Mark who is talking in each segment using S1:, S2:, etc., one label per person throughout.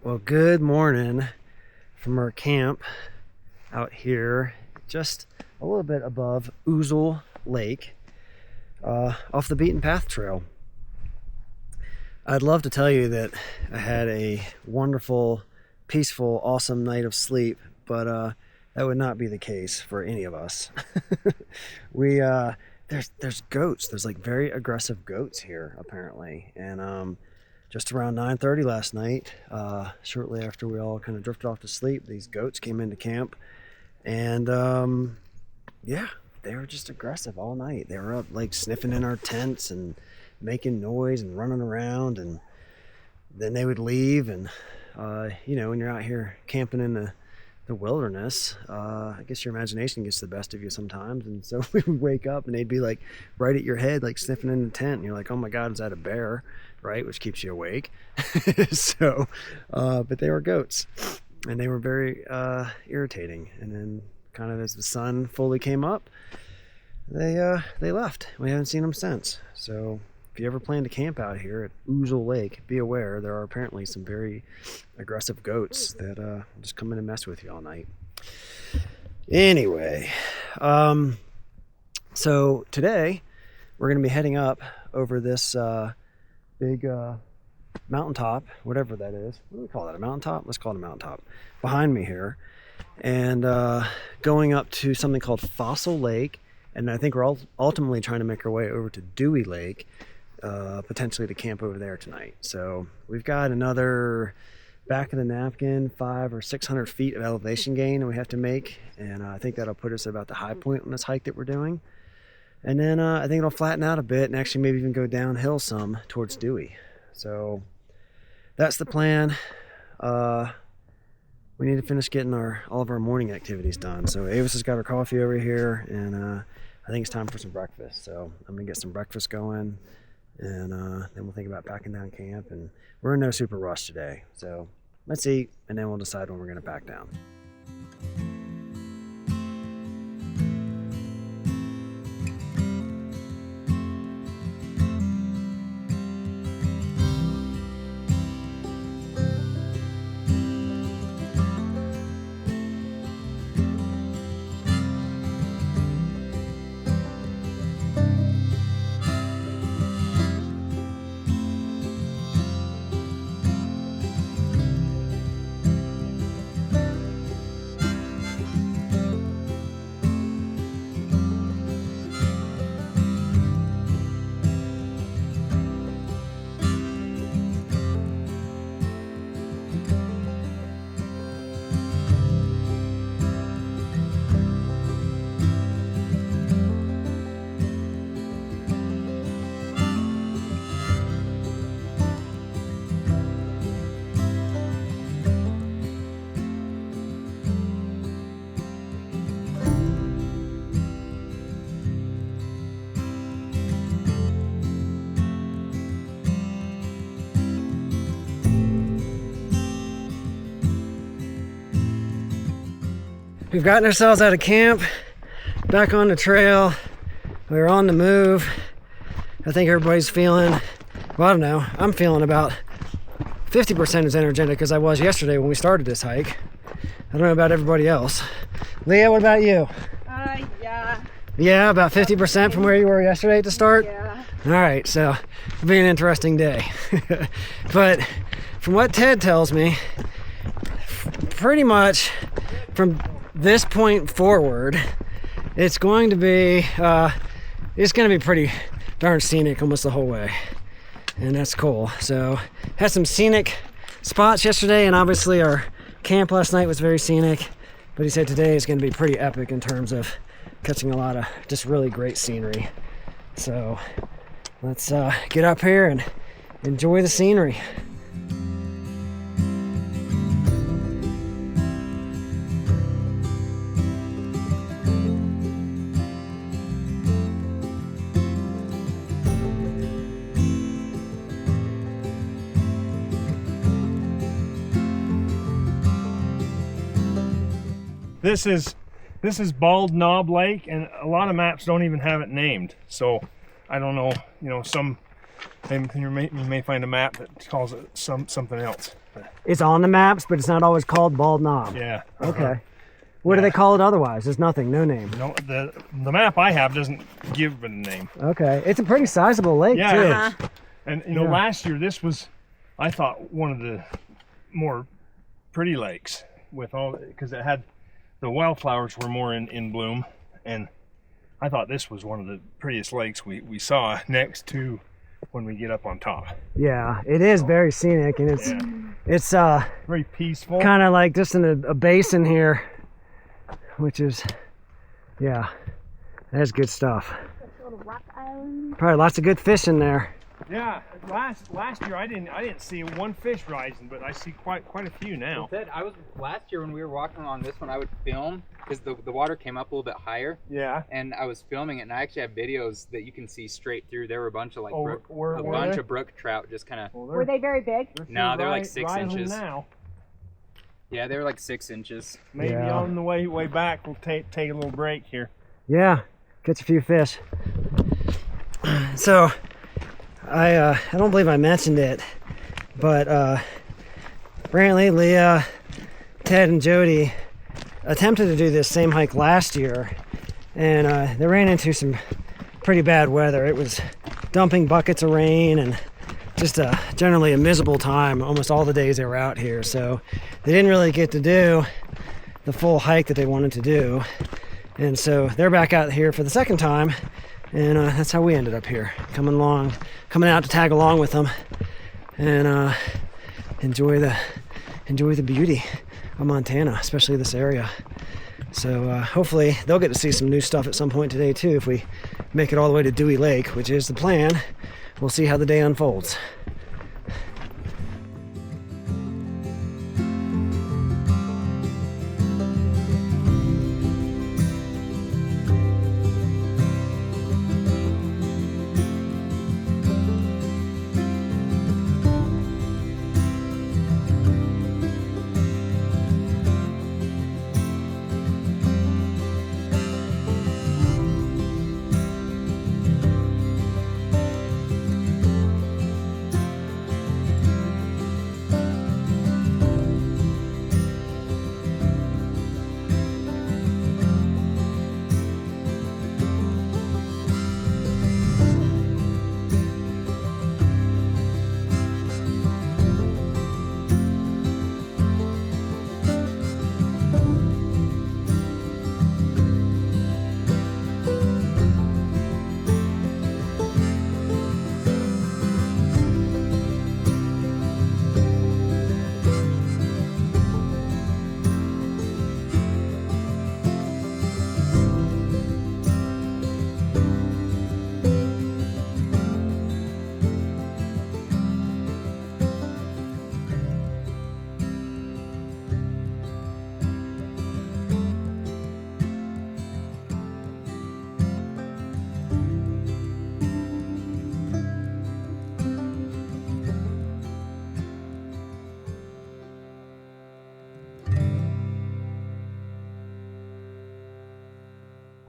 S1: Well, good morning from our camp out here, just a little bit above Ouzel Lake, off the beaten path trail. I'd love to tell you that I had a wonderful, peaceful, awesome night of sleep, but that would not be the case for any of us. There's goats. There's like very aggressive goats here apparently, and just around 9:30 last night, shortly after we all kind of drifted off to sleep, these goats came into camp, and yeah, they were just aggressive all night. They were up like sniffing in our tents and making noise and running around, and then they would leave. And you know, when you're out here camping in the wilderness, I guess your imagination gets the best of you sometimes. And so we would wake up and they'd be like right at your head, like sniffing in the tent, and you're like, oh my god, is that a bear? Right, which keeps you awake. So but they were goats, and they were very irritating. And then kind of as the sun fully came up, they left. We haven't seen them since. So if you ever plan to camp out here at Ouzel Lake, be aware there are apparently some very aggressive goats that will just come in and mess with you all night. Anyway, so today we're going to be heading up over this big mountaintop, whatever that is. What do we call that? A mountaintop? Let's call it a mountaintop. Behind me here, and going up to something called Fossil Lake, and I think we're ultimately trying to make our way over to Dewey Lake, potentially to camp over there tonight. So we've got another back of the napkin 500 or 600 feet of elevation gain that we have to make, and I think that'll put us at about the high point on this hike that we're doing. And then I think it'll flatten out a bit and actually maybe even go downhill some towards Dewey. So that's the plan. We need to finish getting all of our morning activities done. So Avis has got her coffee over here, and I think it's time for some breakfast. So I'm gonna get some breakfast going, and then we'll think about packing down camp. And we're in no super rush today, so let's eat, and then we'll decide when we're gonna pack down. We've gotten ourselves out of camp, back on the trail. We're on the move. I think everybody's feeling, well, I don't know, I'm feeling about 50% as energetic as I was yesterday when we started this hike. I don't know about everybody else. Leah, what about you?
S2: Yeah.
S1: Yeah, about 50% from where you were yesterday at the start?
S2: Yeah.
S1: All right, so it'll be an interesting day. But from what Ted tells me, pretty much from this point forward, it's going to be pretty darn scenic almost the whole way, and that's cool. So had some scenic spots yesterday, and obviously our camp last night was very scenic, but he said today is going to be pretty epic in terms of catching a lot of just really great scenery. So let's get up here and enjoy the scenery.
S3: This is Bald Knob Lake, and a lot of maps don't even have it named. So I don't know, some you may find a map that calls it something else. But
S1: It's on the maps, but it's not always called Bald Knob.
S3: yeah.
S1: Okay. What do they call it otherwise? There's nothing, no name.
S3: No, the map I have doesn't give a name.
S1: Okay. It's a pretty sizable lake,
S3: Yeah,
S1: too.
S3: it is. And you know, last year this was, I thought, one of the more pretty lakes with all, because it had the wildflowers were more in bloom, and I thought this was one of the prettiest lakes we saw next to when we get up on top.
S1: Yeah, it is very scenic, and it's
S3: Very peaceful.
S1: kind of like just in a basin here, which is, yeah, that's good stuff.
S2: Little rock island.
S1: Probably lots of good fish in there.
S3: Yeah, last year I didn't see one fish rising, but I see quite a few now.
S4: Last year when we were walking along this one, I would film because the water came up a little bit higher.
S3: Yeah.
S4: And I was filming it, and I actually have videos that you can see straight through. There were a bunch of like
S3: were
S4: brook trout just kind of.
S2: Were they very big?
S4: No, they're like 6 inches.
S3: Now.
S4: Yeah, they were like 6 inches.
S3: Maybe on the way back we'll take a little break here.
S1: Yeah, catch a few fish. So, I don't believe I mentioned it, but Brant and Leah, Ted, and Jody attempted to do this same hike last year, and they ran into some pretty bad weather. It was dumping buckets of rain and just generally a miserable time almost all the days they were out here. So they didn't really get to do the full hike that they wanted to do. And so they're back out here for the second time, and that's how we ended up here, coming out to tag along with them and enjoy the beauty of Montana, especially this area. So hopefully they'll get to see some new stuff at some point today too, if we make it all the way to Dewey Lake, which is the plan. We'll see how the day unfolds.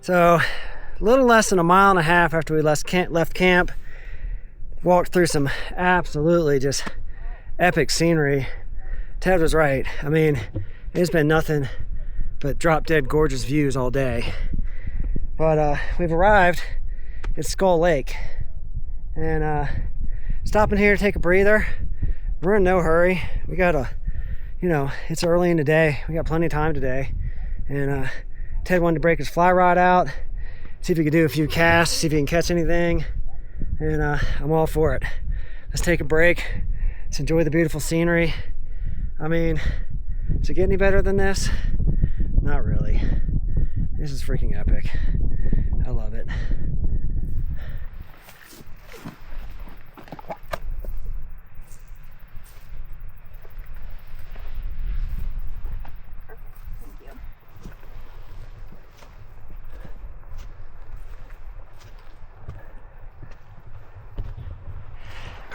S1: So, a little less than a mile and a half after we left camp, walked through some absolutely just epic scenery. Ted was right. I mean, it's been nothing but drop dead gorgeous views all day. But we've arrived at Skull Lake, and stopping here to take a breather. We're in no hurry. We got it's early in the day. We got plenty of time today, and Ted wanted to break his fly rod out, see if he could do a few casts, see if he can catch anything, and I'm all for it. Let's take a break. Let's enjoy the beautiful scenery. I mean, does it get any better than this? Not really. This is freaking epic. I love it.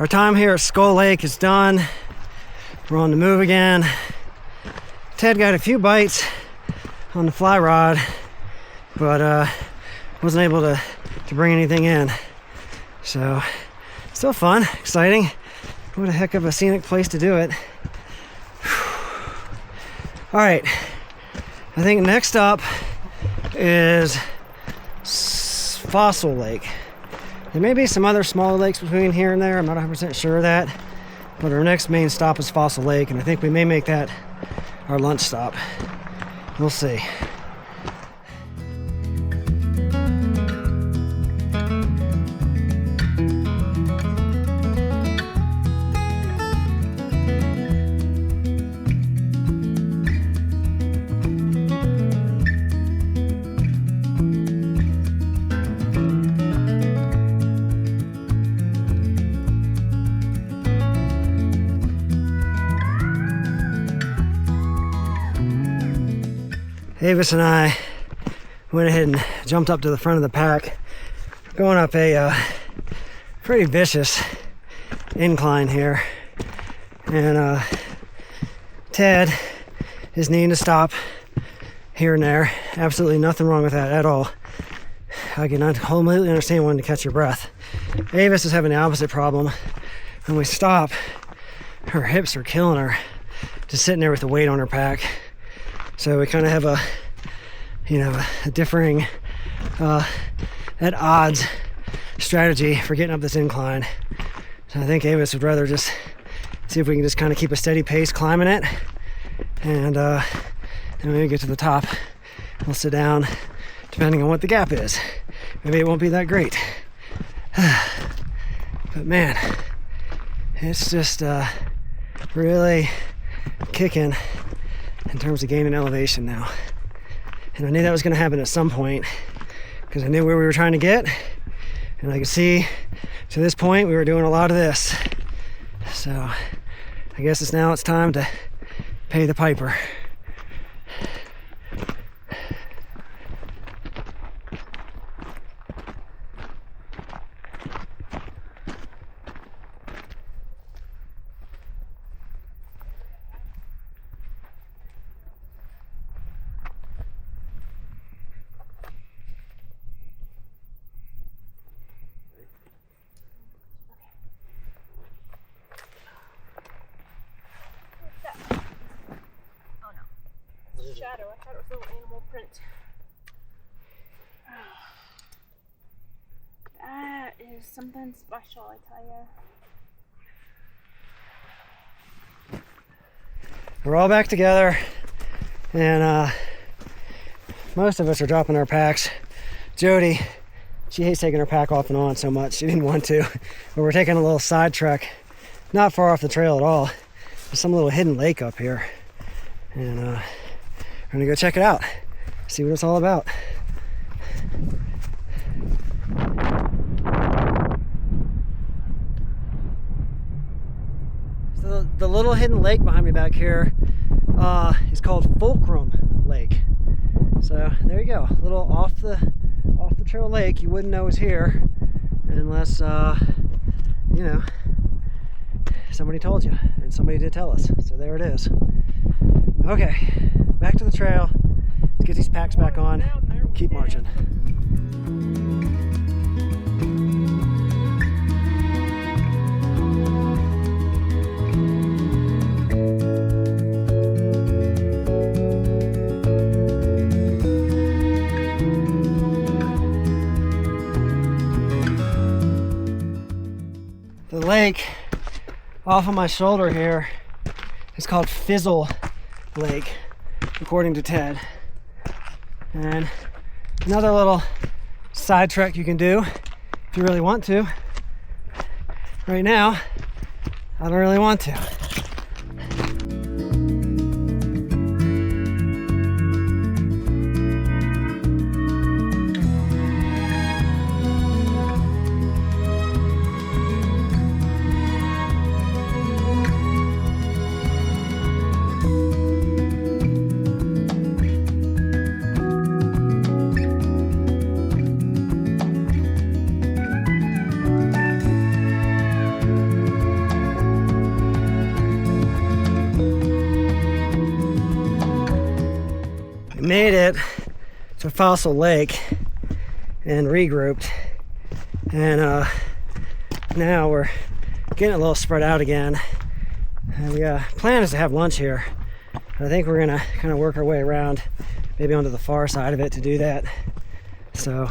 S1: Our time here at Skull Lake is done. We're on the move again. Ted got a few bites on the fly rod, but wasn't able to bring anything in. So, still fun, exciting. What a heck of a scenic place to do it. All right, I think next up is Fossil Lake. There may be some other smaller lakes between here and there. I'm not 100% sure of that. But our next main stop is Fossil Lake, and I think we may make that our lunch stop. We'll see. Avis and I went ahead and jumped up to the front of the pack, going up a pretty vicious incline here, and Ted is needing to stop here and there. Absolutely nothing wrong with that at all. I can completely understand wanting to catch your breath. Avis is having the opposite problem. When we stop, her hips are killing her, just sitting there with the weight on her pack. So we kind of have a differing, at odds strategy for getting up this incline. So I think Avis would rather just see if we can just kind of keep a steady pace climbing it, and then when we get to the top, we'll sit down, depending on what the gap is. Maybe it won't be that great. But man, it's just really kicking in terms of gaining elevation now. And I knew that was going to happen at some point because I knew where we were trying to get, and I could see to this point we were doing a lot of this. So I guess it's time to pay the piper.
S2: Shadow. I thought it was a little animal print. That is something special, I tell you.
S1: We're all back together, and most of us are dropping our packs. Jody, she hates taking her pack off and on so much. She didn't want to, but we're taking a little side trek, not far off the trail at all. There's some little hidden lake up here, and we're gonna go check it out, see what it's all about. So the little hidden lake behind me back here is called Fulcrum Lake. So there you go, a little off the trail lake you wouldn't know is here unless somebody told you, and somebody did tell us. So there it is. Okay, back to the trail. Let's get these packs back on. Keep marching. The lake off of my shoulder here is called Fizzle Lake, according to Ted. And another little side trek you can do if you really want to. Right now, I don't really want to. Made it to Fossil Lake and regrouped, and now we're getting a little spread out again. And the plan is to have lunch here, I think we're gonna kind of work our way around, maybe onto the far side of it to do that. So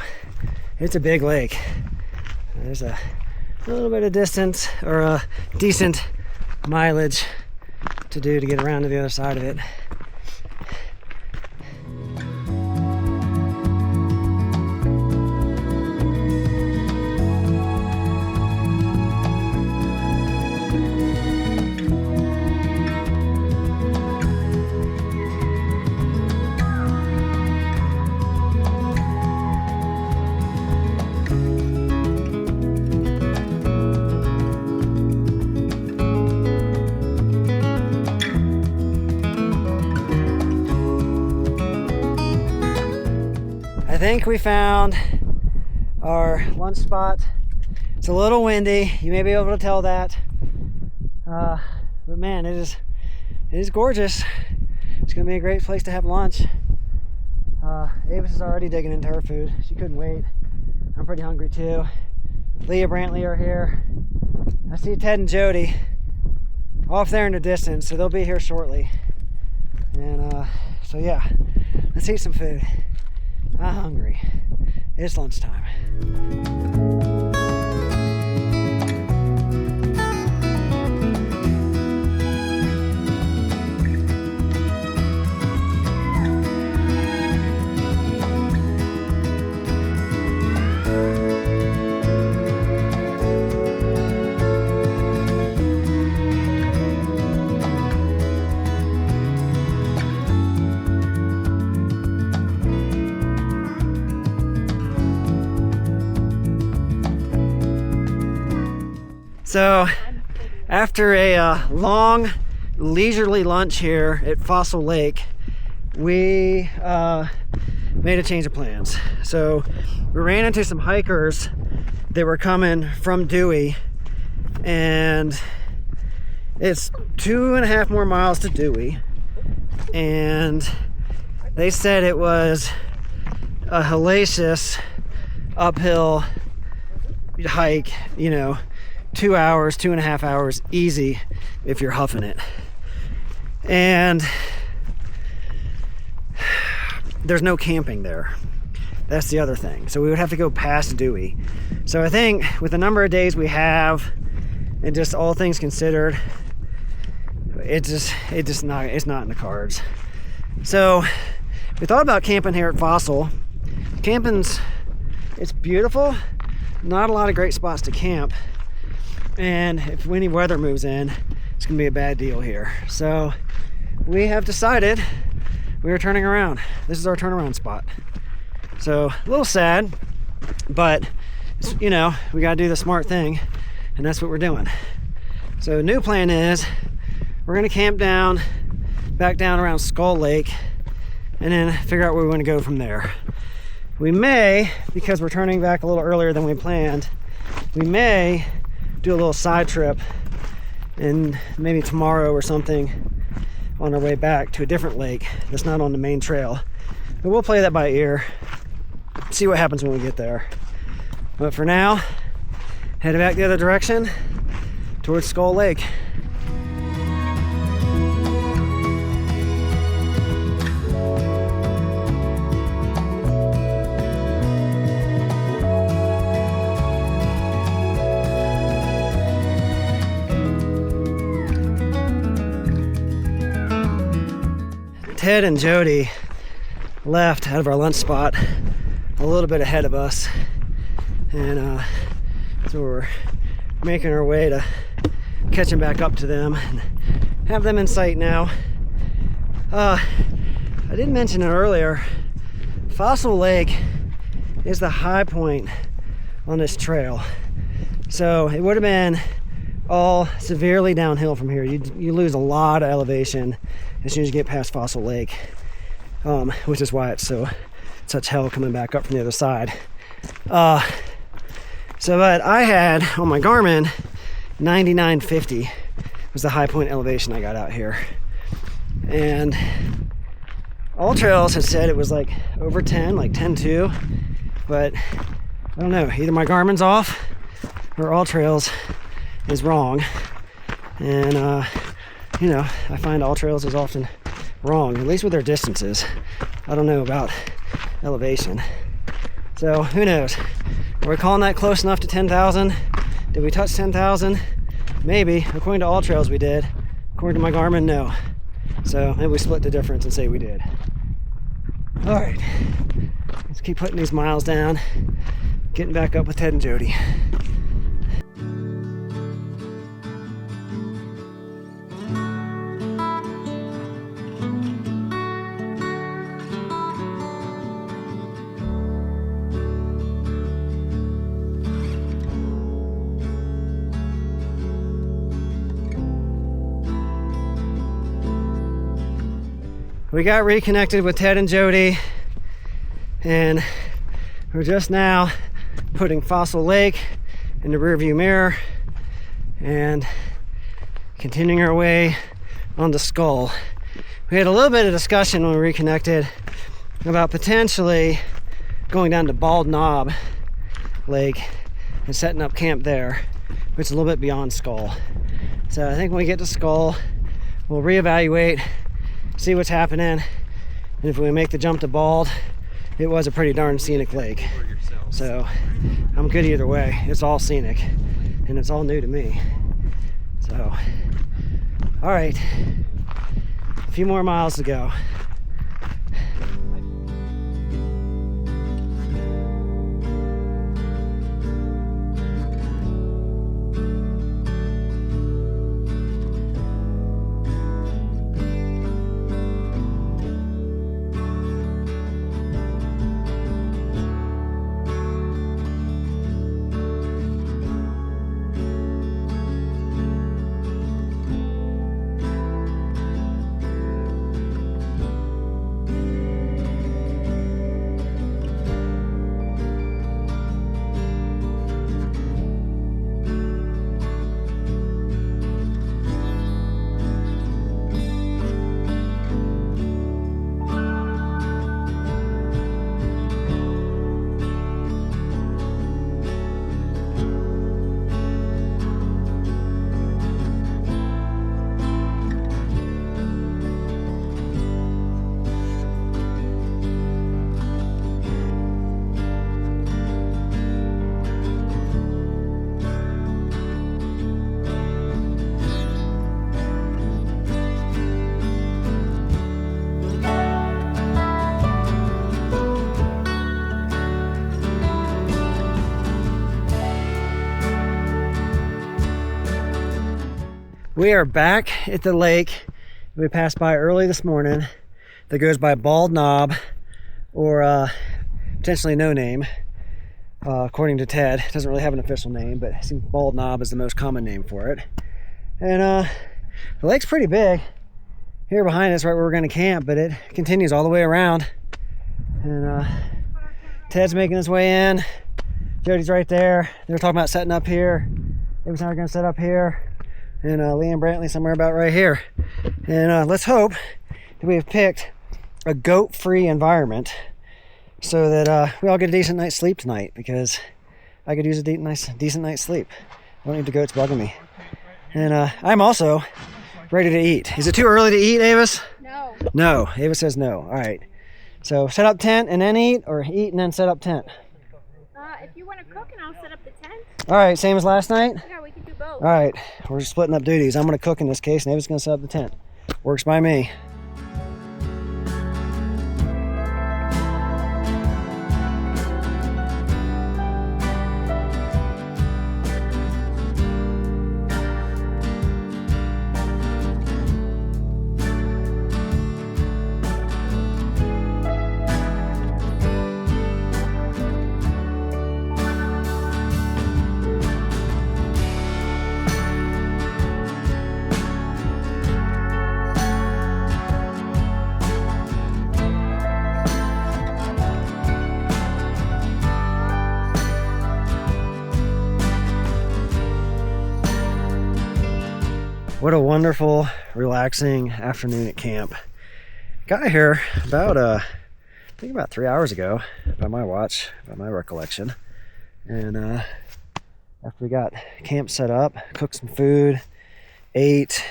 S1: it's a big lake. There's a little bit of distance, or a decent mileage to do to get around to the other side of it. I think we found our lunch spot. It's a little windy, you may be able to tell that, but man, it is gorgeous. It's gonna be a great place to have lunch. Avis is already digging into her food. She couldn't wait. I'm pretty hungry too. Leah, Brant and Leah are here. I see Ted and Jody off there in the distance, so they'll be here shortly. And so yeah, let's eat some food. I'm hungry. It's lunchtime. So after a long leisurely lunch here at Fossil Lake, we made a change of plans. So we ran into some hikers that were coming from Dewey, and it's 2.5 more miles to Dewey, and they said it was a hellacious uphill hike, you know, 2 hours, 2.5 hours easy if you're huffing it. And there's no camping there. That's the other thing. So we would have to go past Dewey. So I think with the number of days we have, and just all things considered, it's not in the cards. So we thought about camping here at Fossil. It's beautiful. Not a lot of great spots to camp. And if windy weather moves in, it's gonna be a bad deal here. So we have decided we are turning around. This is our turnaround spot. So a little sad, but you know, we gotta do the smart thing, and that's what we're doing. So new plan is we're gonna camp back down around Skull Lake, and then figure out where we want to go from there. We may, because we're turning back a little earlier than we planned, we may do a little side trip, and maybe tomorrow or something on our way back to a different lake that's not on the main trail. But we'll play that by ear, see what happens when we get there. But for now, head back the other direction towards Skull Lake. Ted and Jody left out of our lunch spot a little bit ahead of us, and so we're making our way to catching back up to them and have them in sight now. I didn't mention it earlier, Fossil Lake is the high point on this trail, so it would have been all severely downhill from here. You lose a lot of elevation as soon as you get past Fossil Lake, which is why it's such hell coming back up from the other side. But I had on my Garmin 9950 was the high point elevation I got out here, and All Trails had said it was like over 10, like 10.2, but I don't know, either my Garmin's off or All Trails is wrong. And you know, I find All Trails is often wrong, at least with their distances. I don't know about elevation. So who knows? Are we calling that close enough to 10,000? Did we touch 10,000? Maybe. According to All Trails, we did. According to my Garmin, no. So maybe we split the difference and say we did. All right, let's keep putting these miles down, getting back up with Ted and Jody. We got reconnected with Ted and Jody, and we're just now putting Fossil Lake in the rearview mirror and continuing our way on the Skull. We had a little bit of discussion when we reconnected about potentially going down to Bald Knob Lake and setting up camp there, which is a little bit beyond Skull. So I think when we get to Skull, we'll reevaluate, see what's happening, and if we make the jump to Bald, it was a pretty darn scenic lake. So I'm good either way. It's all scenic and it's all new to me. So, all right, a few more miles to go. We are back at the lake we passed by early this morning that goes by Bald Knob, or potentially no name, according to Ted. It doesn't really have an official name, but it seems Bald Knob is the most common name for it. And the lake's pretty big. Here behind us, right where we're going to camp, but it continues all the way around. And Ted's making his way in. Jody's right there. They were talking about setting up here. Avis and I are going to set up here. And Leah and Brantley somewhere about right here. And let's hope that we have picked a goat-free environment so that we all get a decent night's sleep tonight, because I could use a decent night's sleep. I don't need the goats bugging me. And I'm also ready to eat. Is it too early to eat, Avis?
S2: No.
S1: No. Avis says no. All right. So set up tent and then eat, or eat and then set up tent?
S2: If you want to cook, and I'll set up the tent.
S1: All right, same as last night?
S2: Yeah, we can do both.
S1: All right, we're just splitting up duties. I'm going to cook in this case, and Avis is going to set up the tent. Works by me. What a wonderful, relaxing afternoon at camp. Got here about, I think about 3 hours ago, by my watch, by my recollection. And after we got camp set up, cooked some food, ate,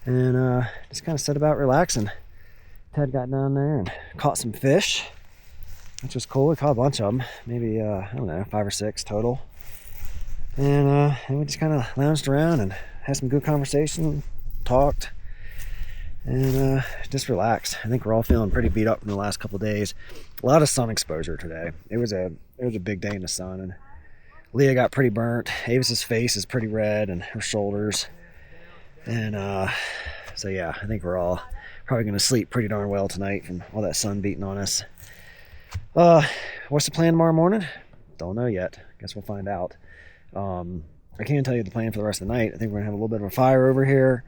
S1: and just kind of set about relaxing. Ted got down there and caught some fish, which was cool. We caught a bunch of them, maybe I don't know, 5 or 6 total. And we just kind of lounged around and had some good conversation, talked, and just relaxed. I think we're all feeling pretty beat up from the last couple of days. A lot of sun exposure today. It was a big day in the sun, and Leah got pretty burnt. Avis's face is pretty red, and her shoulders. And so yeah, I think we're all probably going to sleep pretty darn well tonight from all that sun beating on us. What's the plan tomorrow morning? Don't know yet. Guess we'll find out. I can tell you the plan for the rest of the night. I think we're going to have a little bit of a fire over here.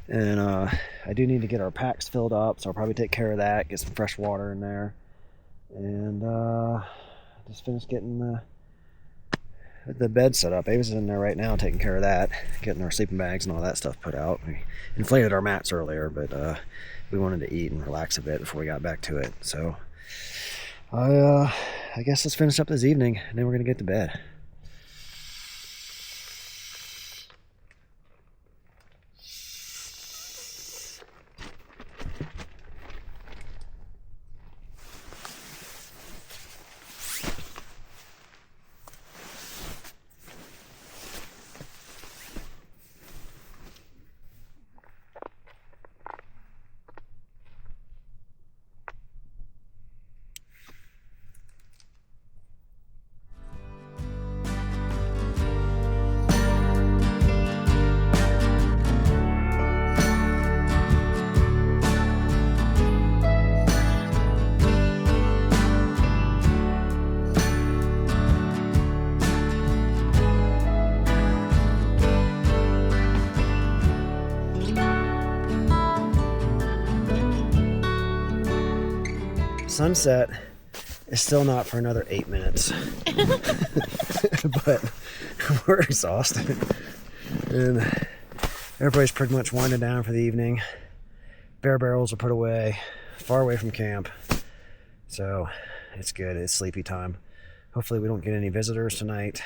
S1: And I do need to get our packs filled up, so I'll probably take care of that, get some fresh water in there. And just finish getting the bed set up. Avis is in there right now taking care of that, getting our sleeping bags and all that stuff put out. We inflated our mats earlier, but we wanted to eat and relax a bit before we got back to it. So I guess let's finish up this evening, and then we're going to get to bed. Sunset is still not for another 8 minutes. But we're exhausted. And everybody's pretty much winding down for the evening. Bear barrels are put away, far away from camp. So it's good. It's sleepy time. Hopefully we don't get any visitors tonight.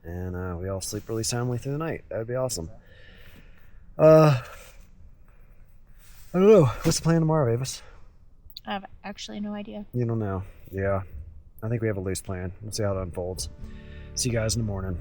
S1: And we all sleep really soundly through the night. That would be awesome. I don't know. What's the plan tomorrow, Avis?
S2: I have actually no idea.
S1: You don't know. Yeah. I think we have a loose plan. We'll see how it unfolds. See you guys in the morning.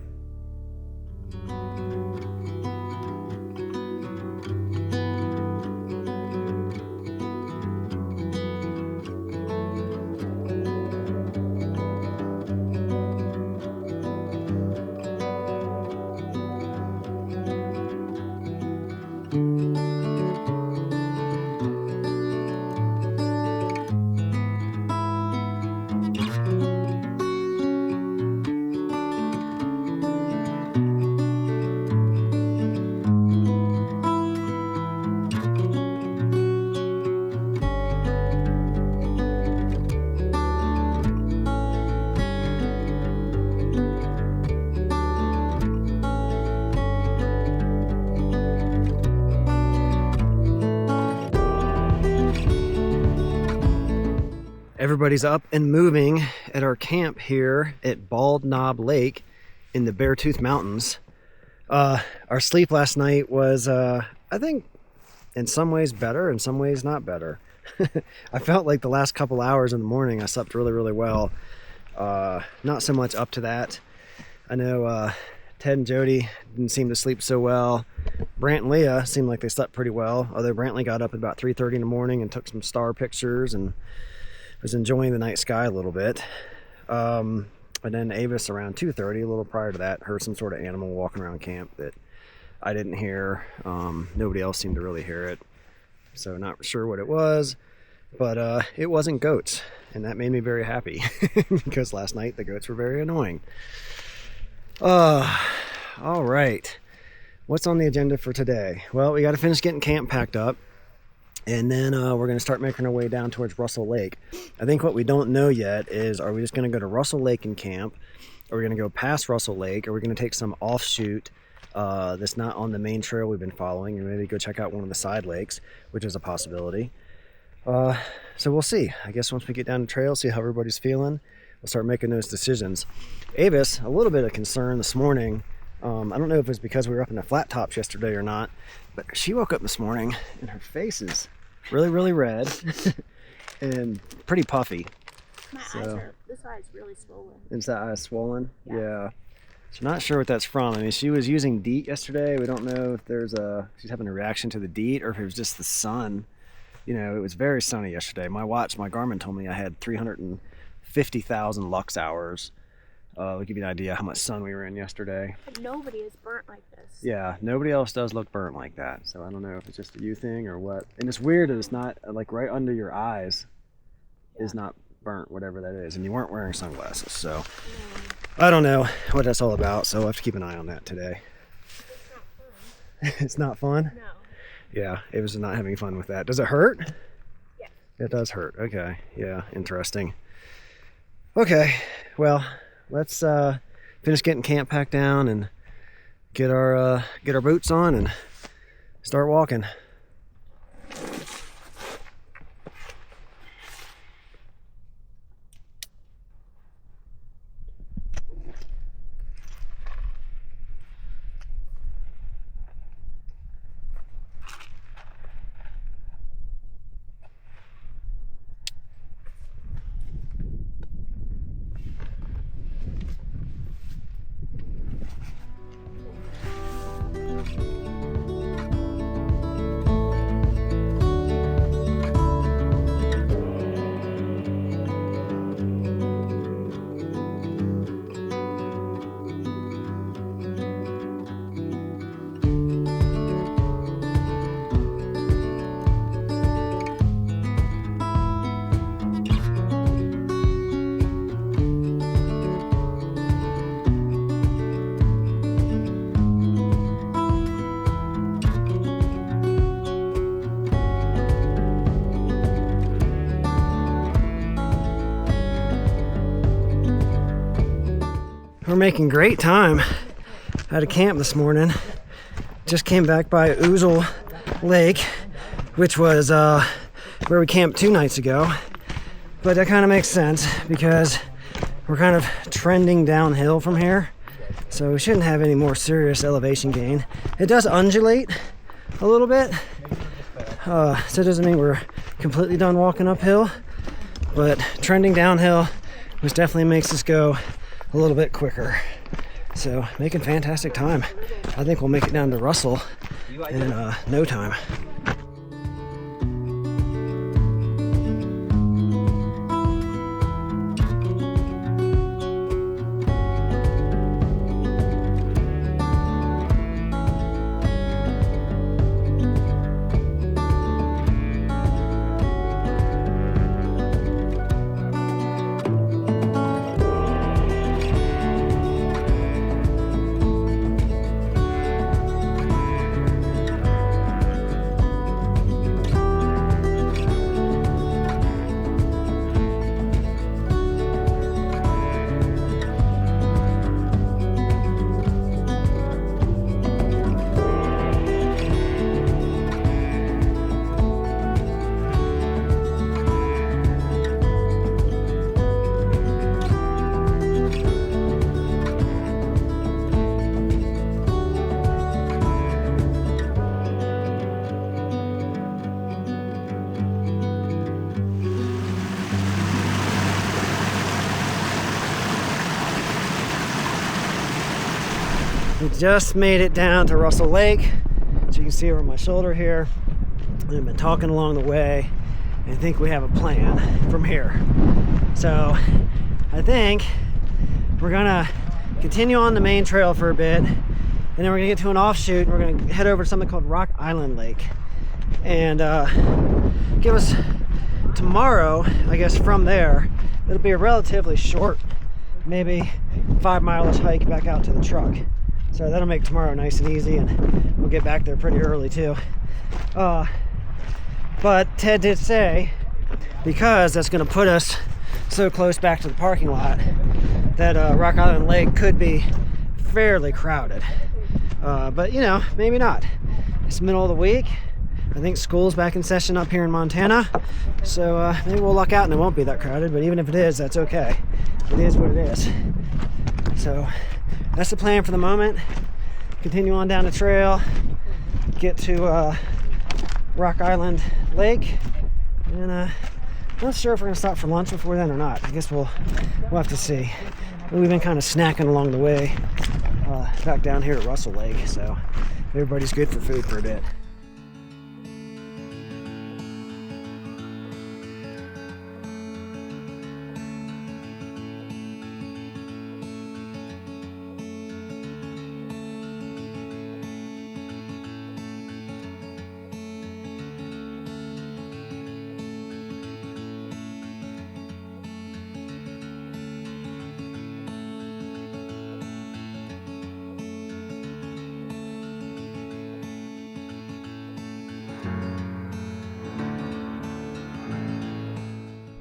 S1: Everybody's up and moving at our camp here at Bald Knob Lake in the Beartooth Mountains. Our sleep last night was, I think, in some ways better, in some ways not better. I felt like the last couple hours in the morning I slept really, really well. Not so much up to that. I know Ted and Jody didn't seem to sleep so well. Brant and Leah seemed like they slept pretty well, although Brantley got up at about 3:30 in the morning and took some star pictures and was enjoying the night sky a little bit. And then Avis around 2:30, a little prior to that, heard some sort of animal walking around camp that I didn't hear. Nobody else seemed to really hear it, so not sure what it was, but it wasn't goats, and that made me very happy because last night the goats were very annoying. All right, what's on the agenda for today? Well, we got to finish getting camp packed up, and then we're going to start making our way down towards Russell Lake. I think what we don't know yet is, are we just going to go to Russell Lake and camp? Are we going to go past Russell Lake? Are we going to take some offshoot that's not on the main trail we've been following, and maybe go check out one of the side lakes, which is a possibility. So we'll see. I guess once we get down the trail, see how everybody's feeling, we'll start making those decisions. Avis, a little bit of concern this morning. I don't know if it's because we were up in the flat tops yesterday or not, but she woke up this morning and her face is really red, and pretty puffy.
S2: My this eye's really swollen.
S1: Is that eye swollen?
S2: Yeah.
S1: So not sure what that's from. I mean, she was using DEET yesterday. We don't know if she's having a reaction to the DEET or if it was just the sun. You know, it was very sunny yesterday. My Garmin told me I had 350,000 lux hours. I'll give you an idea how much sun we were in yesterday.
S2: But nobody is burnt like this.
S1: Yeah, nobody else does look burnt like that. So I don't know if it's just a you thing or what. And it's weird that it's not like right under your eyes is not burnt, whatever that is. And you weren't wearing sunglasses, so I don't know what that's all about. So I'll have to keep an eye on that today. It's not fun?
S2: No.
S1: Yeah, it was not having fun with that. Does it hurt?
S2: Yeah.
S1: It does hurt. Okay. Yeah, interesting. Okay, well, let's finish getting camp packed down and get our boots on and start walking. We're making great time out of camp this morning. Just came back by Ouzel Lake, which was where we camped 2 nights ago. But that kind of makes sense because we're kind of trending downhill from here. So we shouldn't have any more serious elevation gain. It does undulate a little bit. So it doesn't mean we're completely done walking uphill. But trending downhill, which definitely makes us go a little bit quicker. So making fantastic time. I think we'll make it down to Russell in no time. We just made it down to Russell Lake, so you can see over my shoulder here. We've been talking along the way, and I think we have a plan from here. So I think we're gonna continue on the main trail for a bit, and then we're gonna get to an offshoot, and we're gonna head over to something called Rock Island Lake, and give us tomorrow, I guess from there, it'll be a relatively short, maybe 5-mile-ish hike back out to the truck. So that'll make tomorrow nice and easy, and we'll get back there pretty early too. But Ted did say, because that's gonna put us so close back to the parking lot, that Rock Island Lake could be fairly crowded. But you know, maybe not. It's the middle of the week. I think school's back in session up here in Montana. So maybe we'll luck out and it won't be that crowded, but even if it is, that's okay. It is what it is. So that's the plan for the moment. Continue on down the trail, get to Rock Island Lake, and I'm not sure if we're gonna stop for lunch before then or not. I guess we'll have to see. But we've been kind of snacking along the way back down here at Russell Lake, so everybody's good for food for a bit.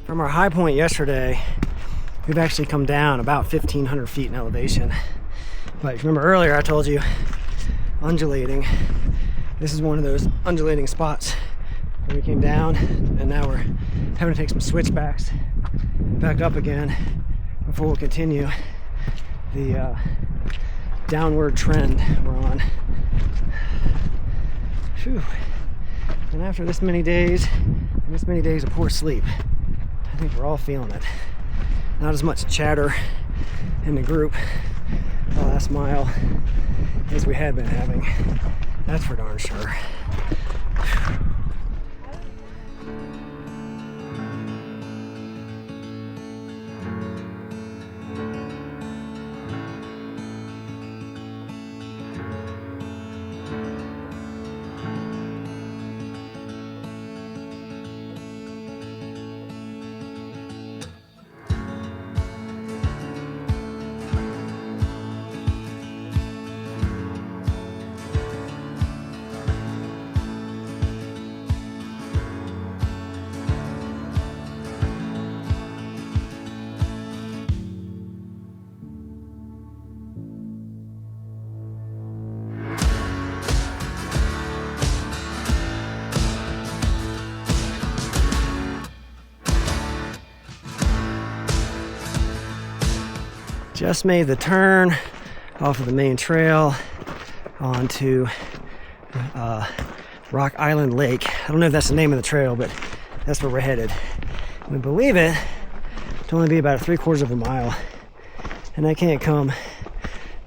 S1: From our high point yesterday, we've actually come down about 1,500 feet in elevation. But remember earlier I told you, undulating. This is one of those undulating spots where we came down, and now we're having to take some switchbacks back up again before we'll continue the downward trend we're on. Whew. And after this many days, and this many days of poor sleep, I think we're all feeling it. Not as much chatter in the group the last mile as we had been having. That's for darn sure. Just made the turn off of the main trail onto Rock Island Lake. I don't know if that's the name of the trail, but that's where we're headed. We believe it to only be about 3/4 of a mile, and that can't come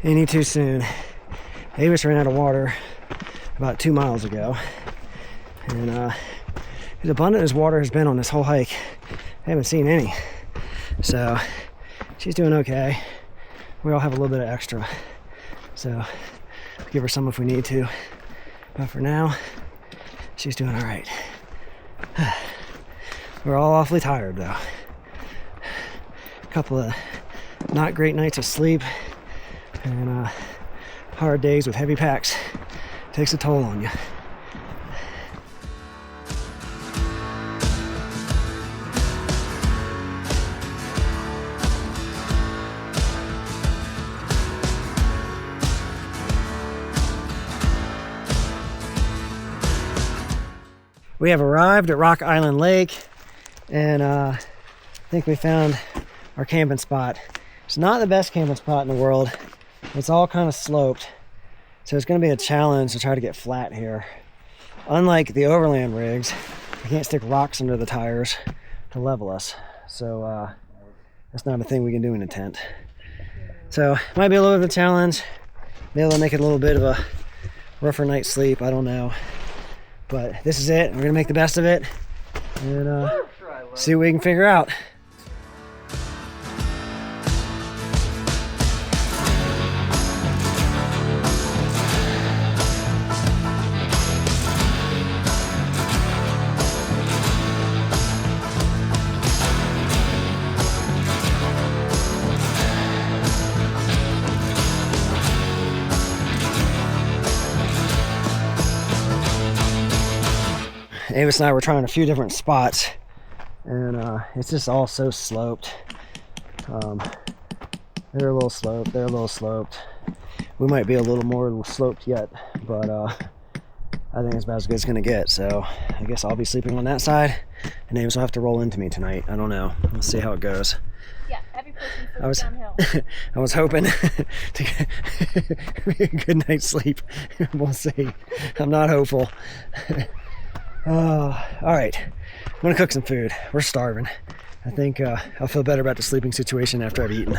S1: any too soon. Avis ran out of water about 2 miles ago, and as abundant as water has been on this whole hike, I haven't seen any. So she's doing okay. We all have a little bit of extra, so we'll give her some if we need to. But for now, she's doing all right. We're all awfully tired though. A couple of not great nights of sleep and hard days with heavy packs takes a toll on you. We have arrived at Rock Island Lake, and I think we found our camping spot. It's not the best camping spot in the world. It's all kind of sloped, so it's going to be a challenge to try to get flat here. Unlike the overland rigs, we can't stick rocks under the tires to level us, so that's not a thing we can do in a tent. So it might be a little bit of a challenge. Maybe it'll make it a little bit of a rougher night's sleep, I don't know. But this is it. We're gonna make the best of it and see what we can figure out. Avis and I were trying a few different spots, and it's just all so sloped. They're a little sloped, they're a little sloped. We might be a little more sloped yet, but I think it's about as good as it's gonna get. So I guess I'll be sleeping on that side, and Avis will have to roll into me tonight. I don't know. We'll see how it goes.
S2: Yeah, every person sleeps downhill.
S1: I was hoping to get a good night's sleep. We'll see. I'm not hopeful. All right, I'm gonna cook some food. We're starving. I think I'll feel better about the sleeping situation after I've eaten.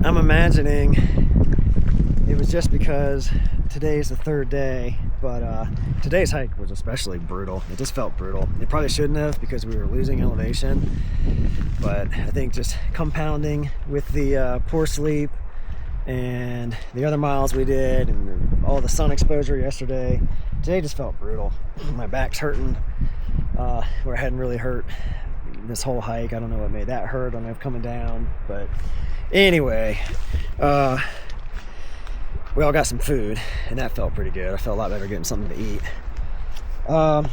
S1: I'm imagining it was just because today's the third day, but today's hike was especially brutal. It just felt brutal. It probably shouldn't have because we were losing elevation, but I think just compounding with the poor sleep and the other miles we did and all the sun exposure yesterday, today just felt brutal. My back's hurting where it hadn't really hurt this whole hike. I don't know what made that hurt. I don't know if coming down, but anyway, we all got some food and that felt pretty good. I felt a lot better getting something to eat. I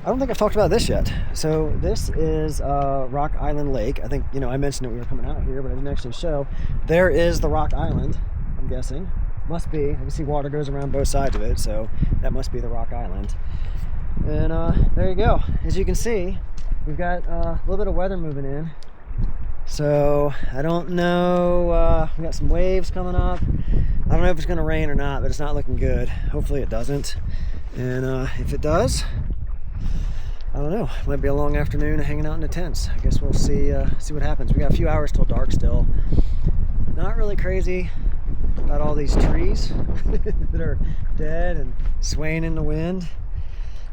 S1: don't think I've talked about this yet. So this is Rock Island Lake. I think, I mentioned that we were coming out here, but I didn't actually show. There is the Rock Island, I'm guessing. Must be. I can see water goes around both sides of it, so that must be the Rock Island. And there you go. As you can see, we've got a little bit of weather moving in. So I don't know, we got some waves coming up. I don't know if it's gonna rain or not, but it's not looking good. Hopefully it doesn't. And if it does, I don't know, might be a long afternoon hanging out in the tents. I guess we'll see what happens. We got a few hours till dark still. Not really crazy about all these trees that are dead and swaying in the wind.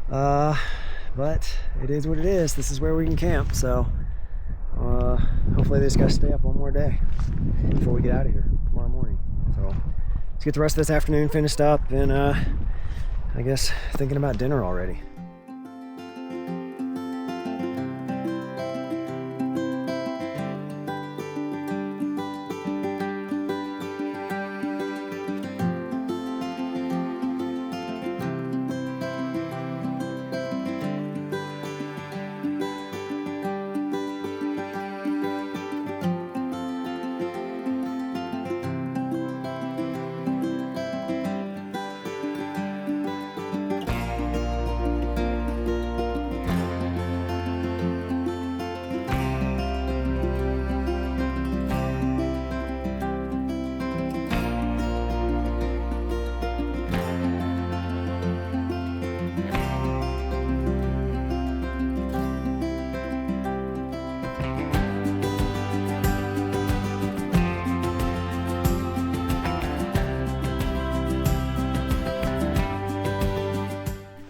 S1: But it is what it is. This is where we can camp, so hopefully they just gotta stay up one more day before we get out of here tomorrow morning. So let's get the rest of this afternoon finished up and I guess thinking about dinner already.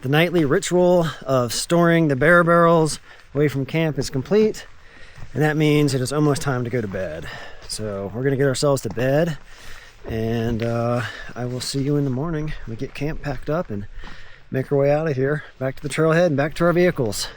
S1: The nightly ritual of storing the bear barrels away from camp is complete, and that means it is almost time to go to bed. So we're gonna get ourselves to bed, and I will see you in the morning. We get camp packed up and make our way out of here, back to the trailhead and back to our vehicles.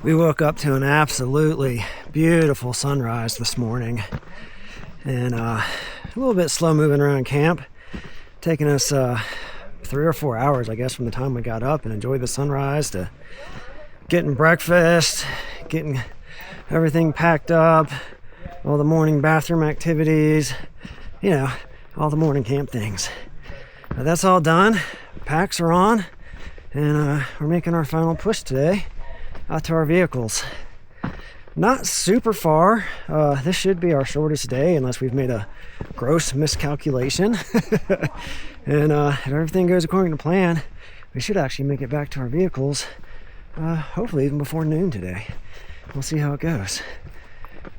S1: We woke up to an absolutely beautiful sunrise this morning, and a little bit slow moving around camp, taking us 3 or 4 hours, I guess, from the time we got up and enjoyed the sunrise to getting breakfast, getting everything packed up, all the morning bathroom activities, you know, all the morning camp things. But that's all done. Packs are on, and we're making our final push today out to our vehicles. Not super far. This should be our shortest day unless we've made a gross miscalculation. And if everything goes according to plan, we should actually make it back to our vehicles, hopefully even before noon today. We'll see how it goes.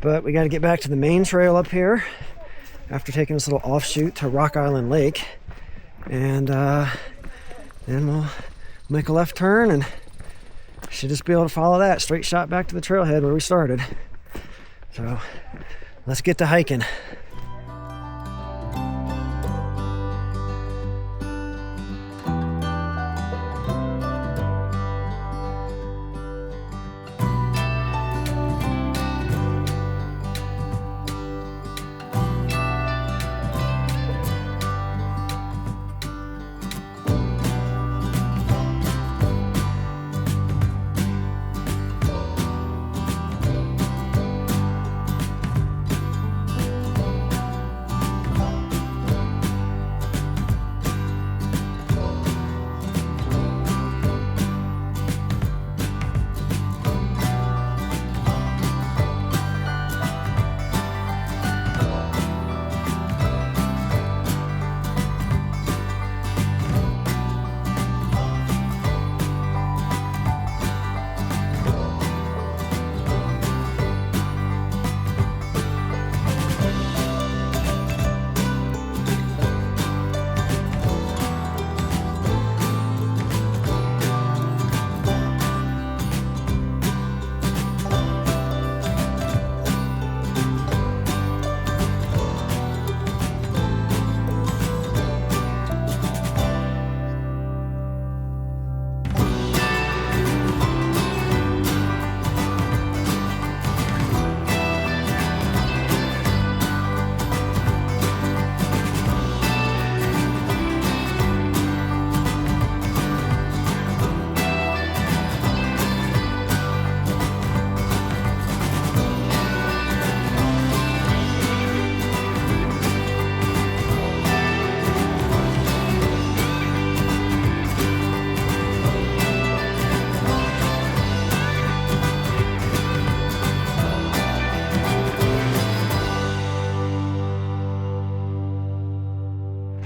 S1: But we got to get back to the main trail up here after taking this little offshoot to Rock Island Lake. And then we'll make a left turn and should just be able to follow that straight shot back to the trailhead where we started. So let's get to hiking.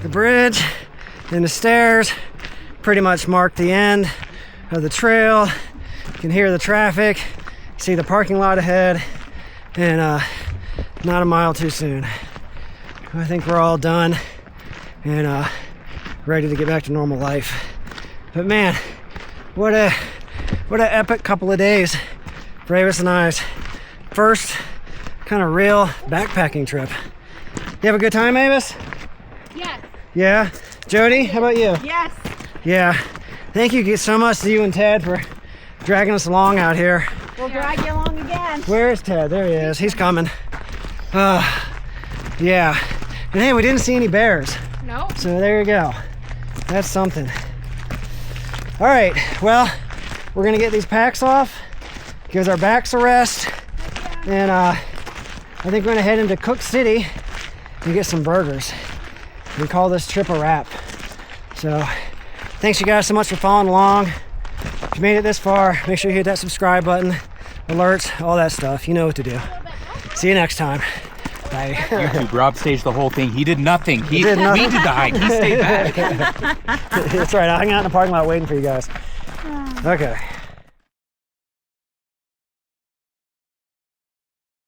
S1: The bridge and the stairs pretty much mark the end of the trail. You can hear the traffic, see the parking lot ahead, and not a mile too soon. I think we're all done and ready to get back to normal life. But man, what a epic couple of days for Avis and I's first kind of real backpacking trip. You have a good time, Avis?
S2: Yes.
S1: Yeah? Jody, how about you?
S2: Yes.
S1: Yeah. Thank you so much to you and Ted for dragging us along out here.
S2: We'll drag you along again.
S1: Where is Ted? There he is. He's coming. Yeah. And hey, we didn't see any bears.
S2: No.
S1: So there you go. That's something. All right. Well, we're going to get these packs off, gives our backs a rest. And I think we're going to head into Cook City and get some burgers. We call this trip a wrap. So thanks you guys so much for following along. If you made it this far, make sure you hit that subscribe button, alerts, all that stuff. You know what to do. See you next time. Bye.
S4: YouTube, Rob staged the whole thing. He did nothing. We did the hike. He stayed back.
S1: That's right. I'll hang out in the parking lot waiting for you guys. Okay.